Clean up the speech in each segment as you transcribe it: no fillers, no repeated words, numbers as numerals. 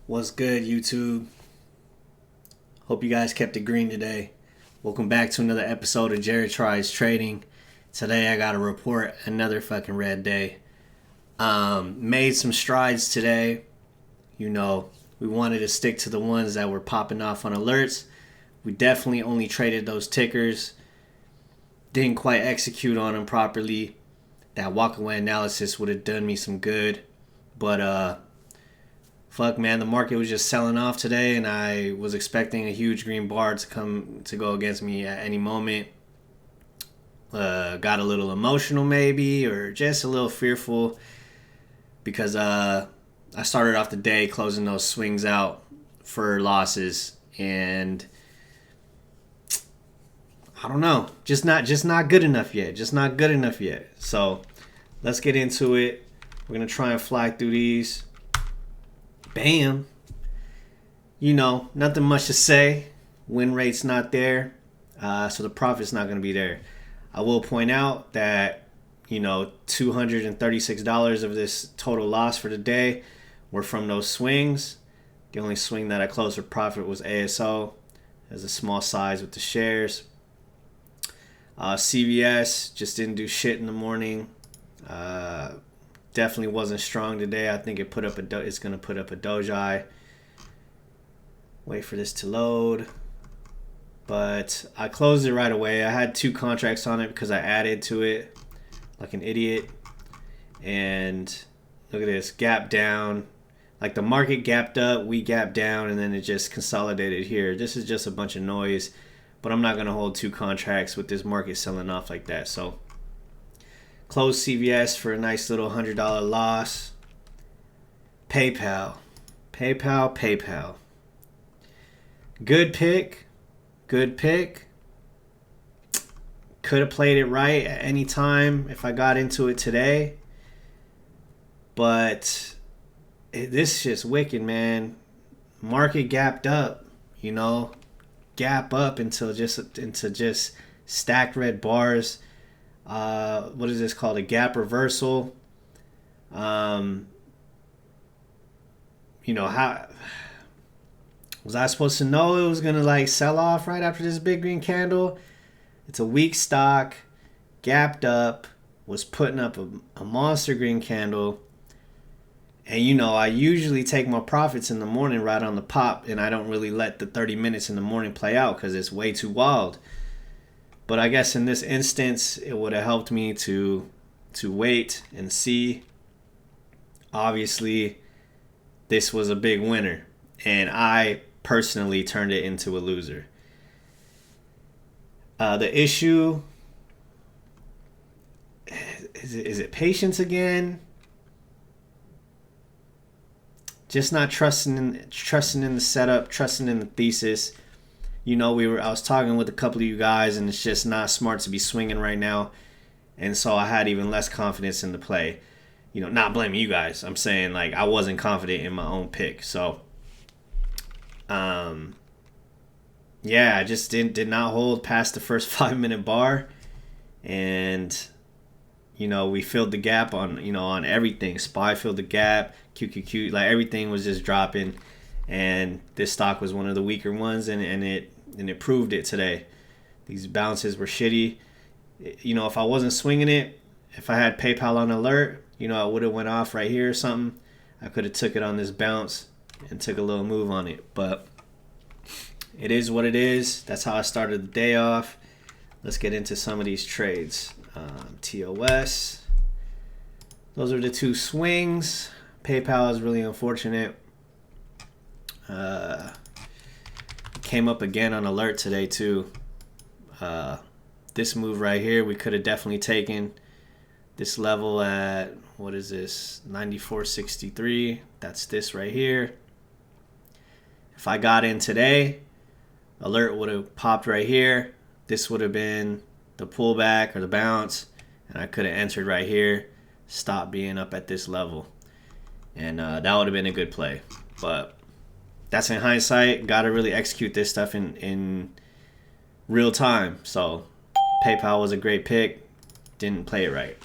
What's good, YouTube? Hope you guys kept it green today. Welcome back to another episode of Jared Tries Trading. Today I got to report another fucking red day. Made some strides today. We wanted to stick to the ones that were popping off on alerts. We definitely only traded those tickers. Didn't quite execute on them properly. That walkaway analysis would have done me some good. But fuck, man, the market was just selling off today, and I was expecting a huge green bar to go against me at any moment. Got a little emotional, maybe, or just a little fearful because I started off the day closing those swings out for losses, and I don't know, just not good enough yet. Just not good enough yet. So let's get into it. We're gonna try and fly through these. Bam. Nothing much to say. Win rate's not there, so the profit's not going to be there. I will point out that, $236 of this total loss for the day were from those swings. The only swing that I closed for profit was ASO, as a small size with the shares. CVS just didn't do shit in the morning. Definitely wasn't strong today. I think it's going to put up a doji. Wait for this to load. But I closed it right away. I had 2 contracts on it because I added to it like an idiot. And look at this, gap down. Like the market gapped up, we gapped down, and then it just consolidated here. This is just a bunch of noise. But I'm not going to hold 2 contracts with this market selling off like that. So closed CVS for a nice little $100 loss. PayPal. Good pick. Could have played it right at any time if I got into it today. But this is just wicked, man. Market gapped up, Gap up into just stacked red bars. What is this called? A gap reversal. How was I supposed to know it was gonna sell off right after this big green candle? It's a weak stock, gapped up, was putting up a monster green candle. And I usually take my profits in the morning right on the pop, and I don't really let the 30 minutes in the morning play out because it's way too wild. But I guess in this instance, it would have helped me to wait and see. Obviously, this was a big winner, and I personally turned it into a loser. The issue is it patience again? Just not trusting in the setup, trusting in the thesis. I was talking with a couple of you guys, and it's just not smart to be swinging right now. And so I had even less confidence in the play. Not blaming you guys. I'm saying I wasn't confident in my own pick. So, I just did not hold past the first 5-minute bar, and we filled the gap on everything. SPY filled the gap. QQQ, everything was just dropping, and this stock was one of the weaker ones, and it proved it today. These bounces were shitty. If I wasn't swinging it, if I had PayPal on alert, I would have went off right here or something. I could have took it on this bounce and took a little move on it, but it is what it is. That's how I started the day off. Let's get into some of these trades. TOS. Those are the 2 swings. PayPal is really unfortunate. Came up again on alert today too. This move right here, we could have definitely taken this level at, what is this, 94.63. That's this right here. If I got in today, alert would have popped right here. This would have been the pullback or the bounce, and I could have entered right here, stop being up at this level, and that would have been a good play. But that's in hindsight. Got to really execute this stuff in real time. So PayPal was a great pick. Didn't play it right.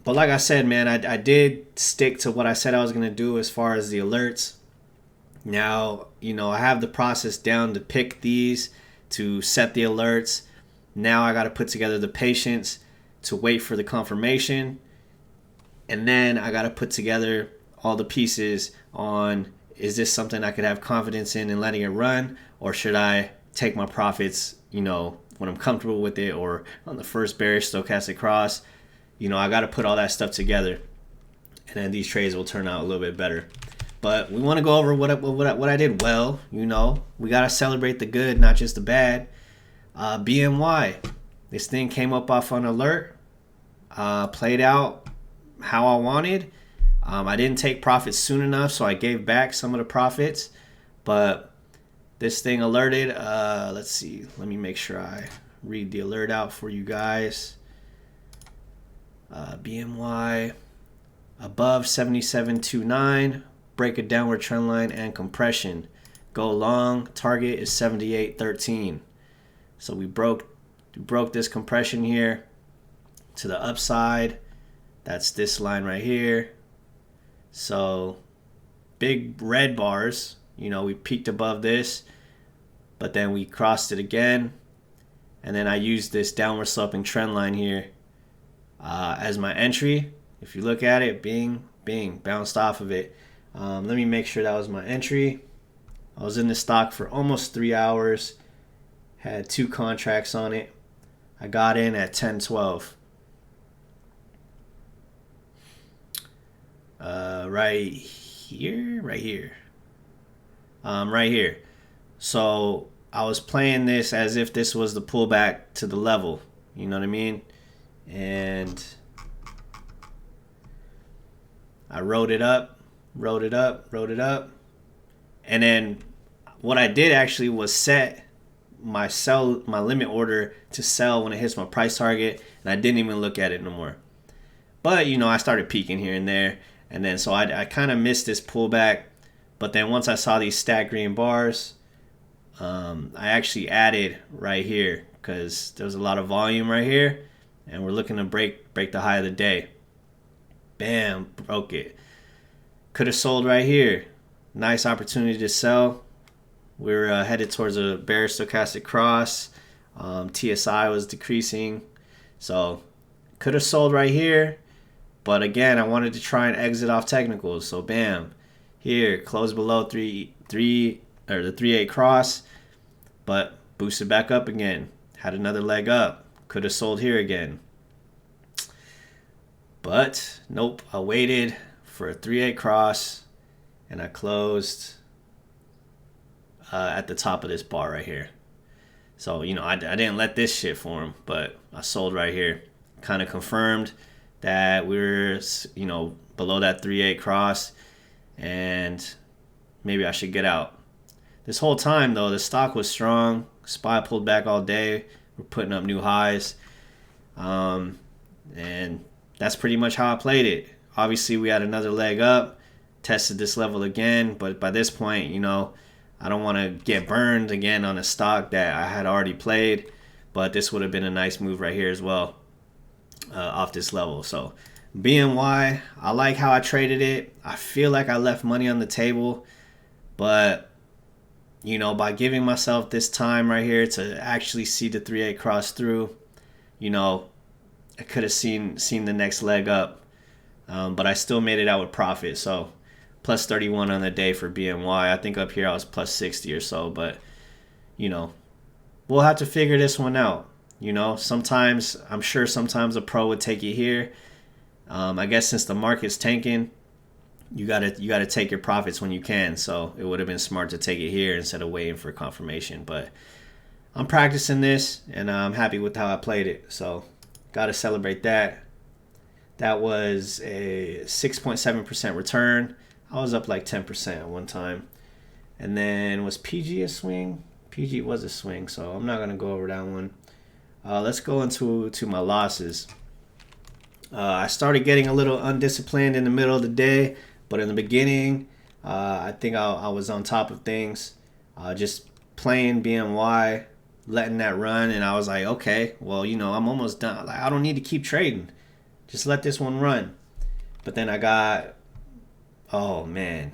But like I said, man, I did stick to what I said I was going to do as far as the alerts. Now, I have the process down to pick these, to set the alerts. Now I got to put together the patience to wait for the confirmation. And then I got to put together all the pieces on, is this something I could have confidence in and letting it run? Or should I take my profits, when I'm comfortable with it, or on the first bearish stochastic cross? I got to put all that stuff together. And then these trades will turn out a little bit better. But we want to go over what I did well. We got to celebrate the good, not just the bad. BNY. This thing came up off an alert. Played out how I wanted. I didn't take profits soon enough, so I gave back some of the profits. But this thing alerted. Let's see. Let me make sure I read the alert out for you guys. BNY above 77.29. Break a downward trend line and compression. Go long. Target is 78.13. So we broke this compression here to the upside. That's this line right here. So big red bars. We peaked above this, but then we crossed it again. And then I used this downward sloping trend line here as my entry. If you look at it, bing, bing, bounced off of it. Let me make sure that was my entry. I was in the stock for almost 3 hours. Had 2 contracts on it. I got in at 10:12. Right here. So I was playing this as if this was the pullback to the level. You know what I mean? And I wrote it up. And then what I did actually was set my limit order to sell when it hits my price target, and I didn't even look at it no more. But I started peeking here and there, and then so I kind of missed this pullback. But then once I saw these stacked green bars, I actually added right here because there was a lot of volume right here, and we're looking to break the high of the day. Bam, broke it. Could have sold right here. Nice opportunity to sell. We're headed towards a bearish stochastic cross. TSI was decreasing. So could have sold right here. But again, I wanted to try and exit off technicals. So bam. Here, close below the 3-8 cross. But boosted back up again. Had another leg up. Could have sold here again. But nope, I waited for a 3-8 cross, and I closed at the top of this bar right here. So I didn't let this shit form, but I sold right here. Kind of confirmed that we were below that 3-8 cross, and maybe I should get out. This whole time though, the stock was strong. SPY pulled back all day. We're putting up new highs, and that's pretty much how I played it. Obviously, we had another leg up, tested this level again, but by this point, I don't want to get burned again on a stock that I had already played, but this would have been a nice move right here as well off this level. So BNY, I like how I traded it. I feel like I left money on the table, but by giving myself this time right here to actually see the 3-8 cross through, I could have seen the next leg up. But I still made it out with profit. So plus 31 on the day for BNY. I think up here I was plus 60 or so. But, we'll have to figure this one out. Sometimes a pro would take it here. I guess since the market's tanking, you gotta take your profits when you can. So it would have been smart to take it here instead of waiting for confirmation. But I'm practicing this, and I'm happy with how I played it. So gotta celebrate that. That was a 6.7% return. I was up like 10% at one time. And then was PG a swing? PG was a swing, so I'm not going to go over that one. Let's go into my losses. I started getting a little undisciplined in the middle of the day, but in the beginning, I think I was on top of things. Just playing BNY, letting that run, and I was like, okay, well, I'm almost done. Like, I don't need to keep trading. Just let this one run. But then I got, oh man,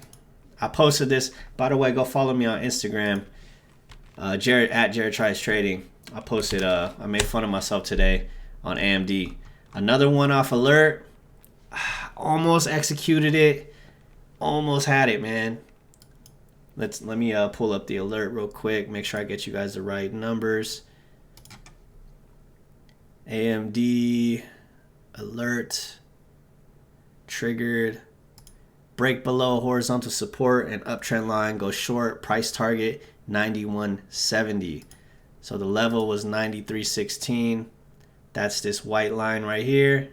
I posted this. By the way, go follow me on Instagram, Jared at Jared Tries Trading. I posted, I made fun of myself today on AMD. Another one off alert. Almost executed it. Almost had it, man. Let me pull up the alert real quick. Make sure I get you guys the right numbers. AMD alert triggered. Break below horizontal support and uptrend line. Go short. Price target 91.70. So the level was 93.16. That's this white line right here.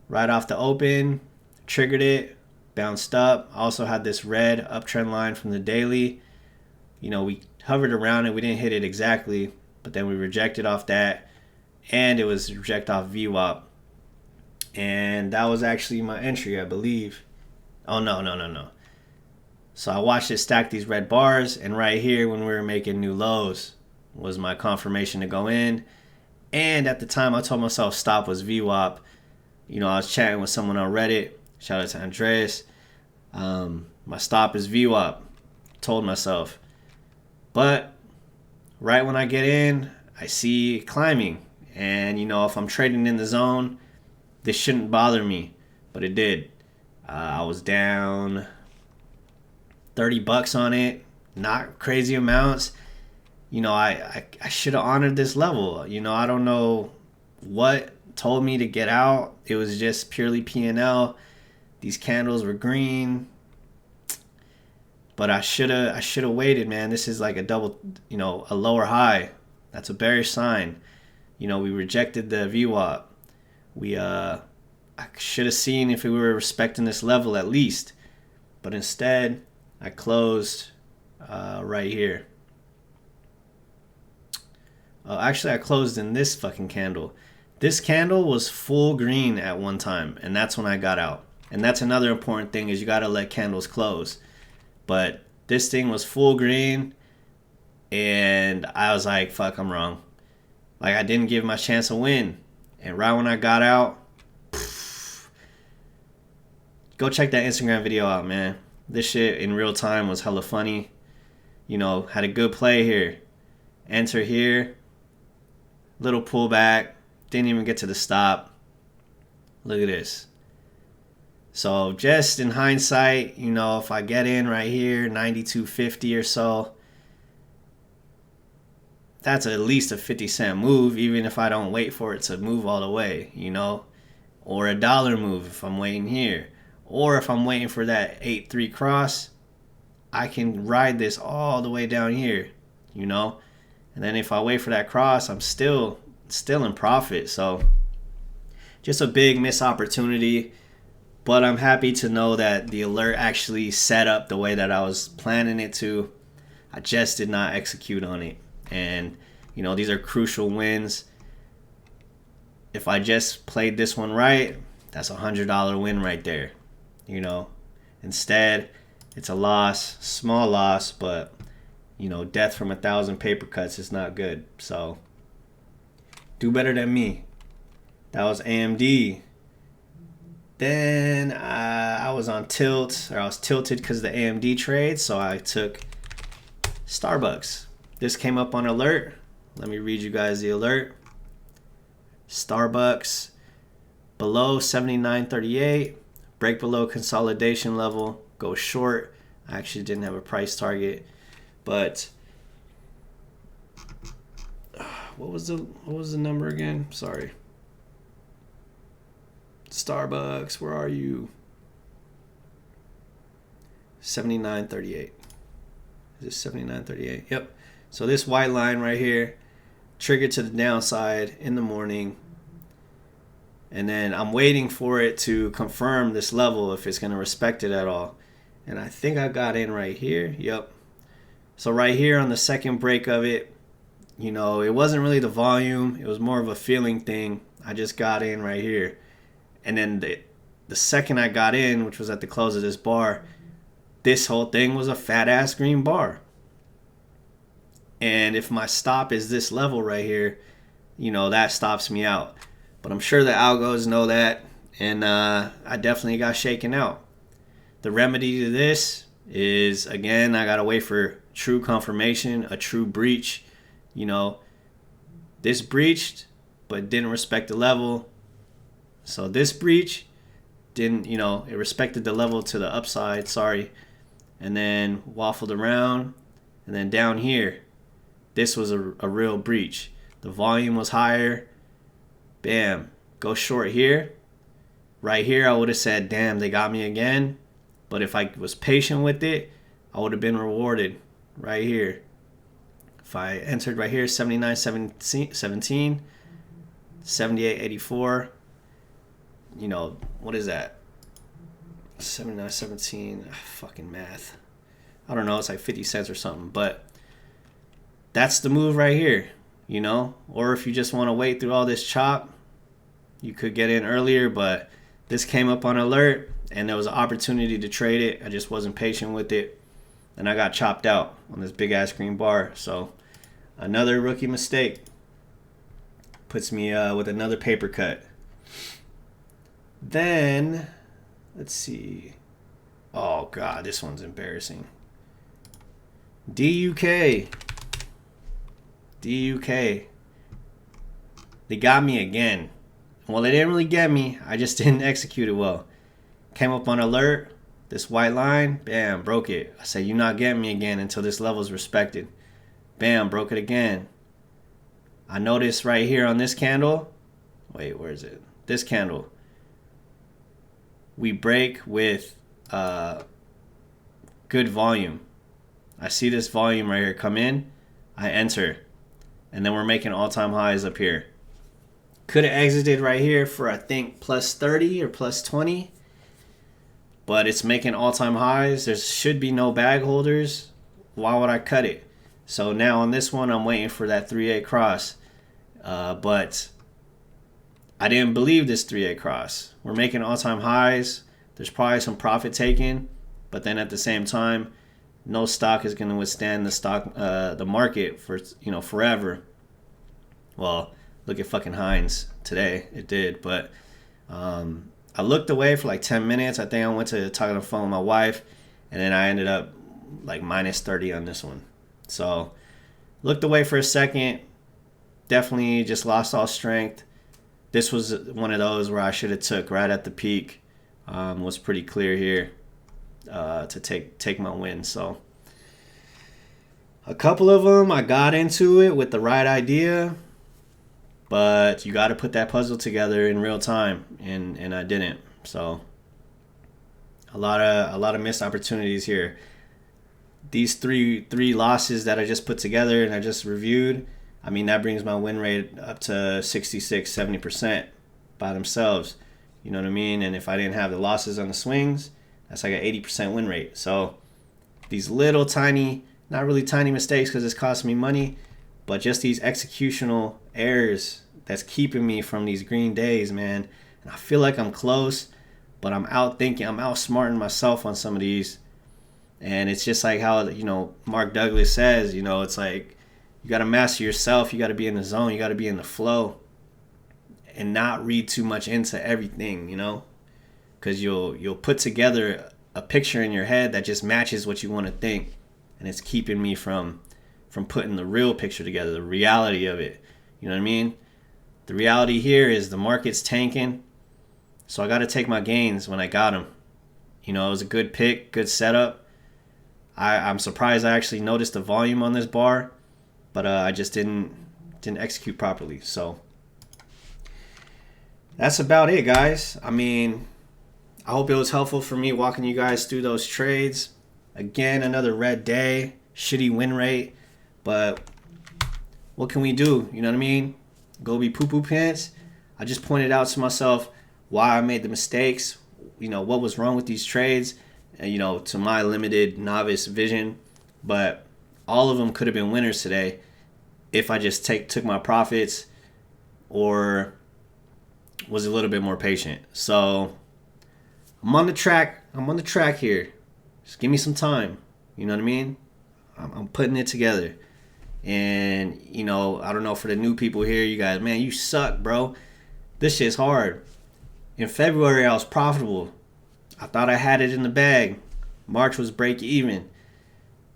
Right off the open, triggered it, bounced up. Also had this red uptrend line from the daily. You know, we hovered around it. We didn't hit it exactly, but then we rejected off that, and it was reject off VWAP. And that was actually my entry, I believe. Oh, no. So I watched it stack these red bars, and right here when we were making new lows was my confirmation to go in. And at the time, I told myself stop was VWAP. You know, I was chatting with someone on Reddit. Shout out to Andreas. My stop is VWAP. Told myself. But right when I get in, I see climbing. And, you know, if I'm trading in the zone, this shouldn't bother me. But it did. I was down $30 on it. Not crazy amounts. You know, I should have honored this level. You know, I don't know what told me to get out. It was just purely P&L. These candles were green. But I should have waited, man. This is like a double, you know, a lower high. That's a bearish sign. You know, we rejected the VWAP. I should have seen if we were respecting this level at least. But instead, I closed right here. Actually, I closed in this fucking candle. This candle was full green at one time, and that's when I got out. And that's another important thing, is you got to let candles close. But this thing was full green, and I was like, fuck, I'm wrong. Like, I didn't give my chance a win. And right when I got out, go check that Instagram video out, man. This shit in real time was hella funny. You know, had a good play here. Enter here. Little pullback. Didn't even get to the stop. Look at this. So just in hindsight, you know, if I get in right here, 92.50 or so, that's at least a 50-cent move, even if I don't wait for it to move all the way, you know. Or a dollar move if I'm waiting here. Or if I'm waiting for that 8-3 cross, I can ride this all the way down here, you know. And then if I wait for that cross, I'm still in profit. So just a big missed opportunity. But I'm happy to know that the alert actually set up the way that I was planning it to. I just did not execute on it. And, you know, these are crucial wins. If I just played this one right, that's a $100 win right there. You know, instead, it's a loss, small loss, but, you know, death from 1,000 paper cuts is not good. So do better than me. That was AMD. Then I was on tilt, or I was tilted because of the AMD trade, so I took SBUX. This came up on alert. Let me read you guys the alert. SBUX below 79.38, break below consolidation level, go short. I actually didn't have a price target, but what was the number again? Sorry. SBUX, where are you? 79.38. Is it 79.38? Yep. So this white line right here triggered to the downside in the morning. And then I'm waiting for it to confirm this level if it's going to respect it at all. And I think I got in right here. Yep. So right here on the second break of it, you know, it wasn't really the volume. It was more of a feeling thing. I just got in right here. And then the second I got in, which was at the close of this bar, this whole thing was a fat ass green bar. And if my stop is this level right here, you know, that stops me out. But I'm sure the algos know that, and I definitely got shaken out. The remedy to this is, again, I gotta wait for true confirmation, a true breach. You know, this breached, but didn't respect the level. So this breach didn't, it respected the level to the upside, and then waffled around. And then down here, this was a real breach. The volume was higher. Bam, go short here. Right here, I would have said, damn, they got me again. But if I was patient with it, I would have been rewarded right here. If I entered right here, 79.17, 78.84, what is that? 79.17, fucking math. I don't know, it's like 50 cents or something. But that's the move right here, Or if you just want to wait through all this chop, you could get in earlier, but this came up on alert, and there was an opportunity to trade it. I just wasn't patient with it, and I got chopped out on this big-ass green bar. So another rookie mistake puts me with another paper cut. Then, let's see. Oh, God, this one's embarrassing. DUK. They got me again. Well, they didn't really get me. I just didn't execute it well. Came up on alert. This white line, bam, broke it. I said, you're not getting me again until this level is respected. Bam, broke it again. I noticed right here on this candle. Wait, where is it? This candle. We break with good volume. I see this volume right here come in. I enter. And then we're making all-time highs up here. Could have exited right here for, I think, plus 30 or plus 20. But it's making all-time highs. There should be no bag holders. Why would I cut it? So now on this one, I'm waiting for that 3A cross. But I didn't believe this 3A cross. We're making all-time highs. There's probably some profit taken. But then at the same time, no stock is going to withstand the market for forever. Well, look at fucking Heinz today. It did, but I looked away for like 10 minutes. I think I went to talk on the phone with my wife, and then I ended up like minus 30 on this one. So looked away for a second. Definitely just lost all strength. This was one of those where I should have took right at the peak. Was pretty clear here. To take my win. So a couple of them I got into it with the right idea, but you got to put that puzzle together in real time, and I didn't. So a lot of missed opportunities here. These three losses that I just put together and I just reviewed, I mean, that brings my win rate up to 66-70% by themselves. You know what I mean? And if I didn't have the losses on the swings, that's like an 80% win rate. So these little tiny, not really tiny mistakes because it's costing me money, but just these executional errors that's keeping me from these green days, man. And I feel like I'm close, but I'm outsmarting myself on some of these. And it's just like how, Mark Douglas says, it's like you got to master yourself. You got to be in the zone. You got to be in the flow and not read too much into everything, because you'll put together a picture in your head that just matches what you want to think, and it's keeping me from putting the real picture together, the reality of it. You know what I mean? The reality here is the market's tanking, so I got to take my gains when I got them. It was a good pick, good setup. I'm surprised I actually noticed the volume on this bar, but I just didn't execute properly. So that's about it, guys. I mean, I hope it was helpful for me walking you guys through those trades. Again, another red day, shitty win rate, but what can we do? You know what I mean? Go be poo-poo pants. I just pointed out to myself why I made the mistakes, what was wrong with these trades, to my limited novice vision. But all of them could have been winners today if I just took my profits or was a little bit more patient. So I'm on the track here. Just give me some time. You know what I mean? I'm putting it together. And, I don't know, for the new people here, you guys, man, you suck, bro. This shit's hard. In February, I was profitable. I thought I had it in the bag. March was break even.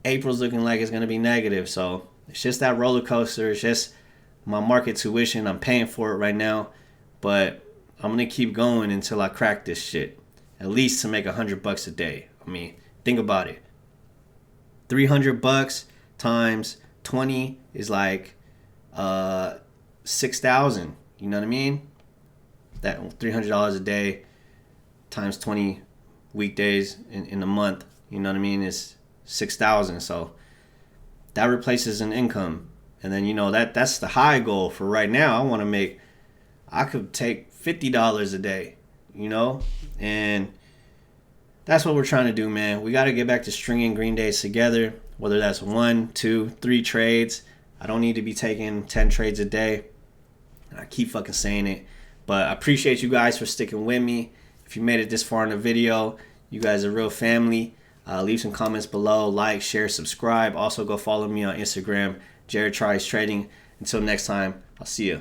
April's looking like it's going to be negative. So it's just that roller coaster. It's just my market tuition. I'm paying for it right now. But I'm going to keep going until I crack this shit. At least to make $100 a day. I mean, think about it. $300 times 20 is like 6,000. You know what I mean? That $300 a day times 20 weekdays in a month. You know what I mean? Is 6,000. So that replaces an income. And then, you know, that's the high goal for right now. I could take $50 a day, you know? And that's what we're trying to do, man. We got to get back to stringing green days together, whether that's 1, 2, 3 trades. I don't need to be taking 10 trades a day. I keep fucking saying it. But I appreciate you guys for sticking with me. If you made it this far in the video, you guys are real family. Leave some comments below. Like, share, subscribe. Also, go follow me on Instagram, Jared Tries Trading. Until next time, I'll see you.